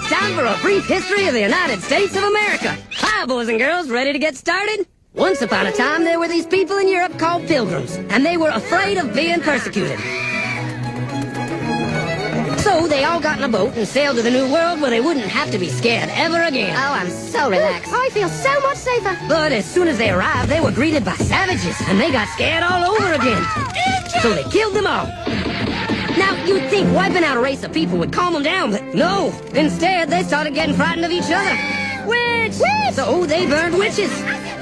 it's time for a brief history of the United States of America. Hi, boys and girls, ready to get started? Once upon a time, there were these people in Europe called pilgrims, and they were afraid of being persecuted. So they all got in a boat and sailed to the New World where they wouldn't have to be scared ever again. Oh, I'm so relaxed. I feel so much safer. But as soon as they arrived, they were greeted by savages, and they got scared all over again. So they killed them all. Now, you'd think wiping out a race of people would calm them down, but no. Instead, they started getting frightened of each other. Witch! So they burned witches.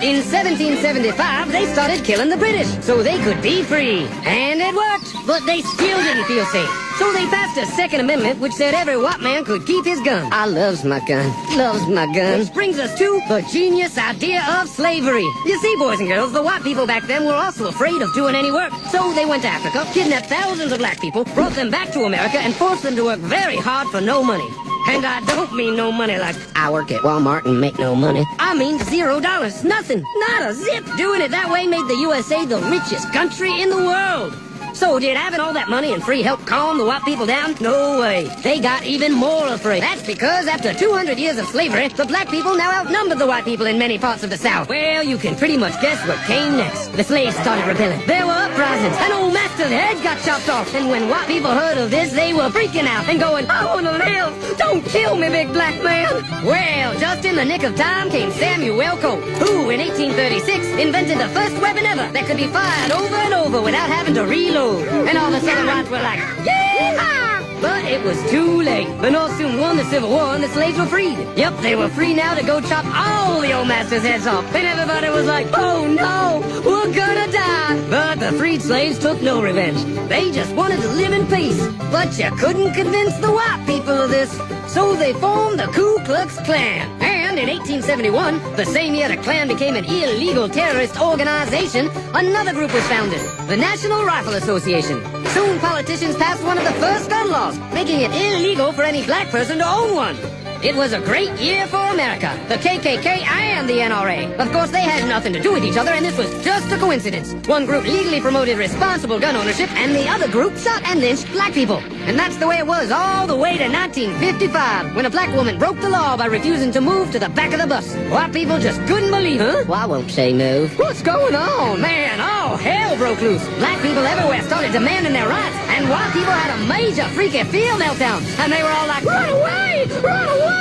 In 1775, they started killing the British so they could be free. And it worked, but they still didn't feel safe. So they passed a Second Amendment which said every white man could keep his gun. I loves my gun. Loves my gun. Which brings us to the genius idea of slavery. You see, boys and girls, the white people back then were also afraid of doing any work. So they went to Africa, kidnapped thousands of black people, brought them back to America, and forced them to work very hard for no money. And I don't mean no money like I work at Walmart and make no money. I mean $0. Nothing. Not a zip. Doing it that way made the USA the richest country in the world. So did having all that money and free help calm the white people down? No way. They got even more afraid. That's because after 200 years of slavery, the black people now outnumbered the white people in many parts of the South. Well, you can pretty much guess what came next. The slaves started rebelling. There were uprisings. An old master's head got chopped off. And when white people heard of this, they were freaking out and going, I want to live. Don't kill me, big black man. Well, just in the nick of time came Samuel Colt, who in 1836 invented the first weapon ever that could be fired over and over without having to reload. And all the Southern whites were like, yeah! But it was too late. The North soon won the Civil War and the slaves were freed. Yep, they were free now to go chop all the old masters' heads off. And everybody was like, oh no, we're gonna die. But the freed slaves took no revenge. They just wanted to live in peace. But you couldn't convince the white people of this. So they formed the Ku Klux Klan. And in 1871, the same year the Klan became an illegal terrorist organization, another group was founded, the National Rifle Association. Soon politicians passed one of the first gun laws, making it illegal for any black person to own one. It was a great year for America, the KKK and the NRA. Of course, they had nothing to do with each other, and this was just a coincidence. One group legally promoted responsible gun ownership, and the other group shot and lynched black people. And that's the way it was all the way to 1955, when a black woman broke the law by refusing to move to the back of the bus. White people just couldn't believe it. Well, I won't say no. What's going on? Man, all hell broke loose. Black people everywhere started demanding their rights, and white people had a major freaky fear meltdown. And they were all like, run away! Run away!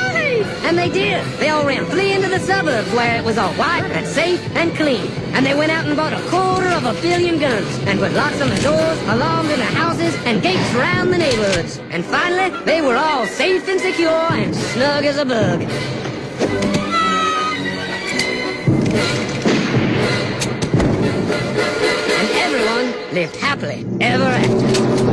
And they did. They all ran fleeing to the suburbs where it was all white and safe and clean. And they went out and bought 250 million guns and put locks on the doors, alarms in the houses, and gates around the neighborhoods. And finally, they were all safe and secure and snug as a bug. And everyone lived happily ever after.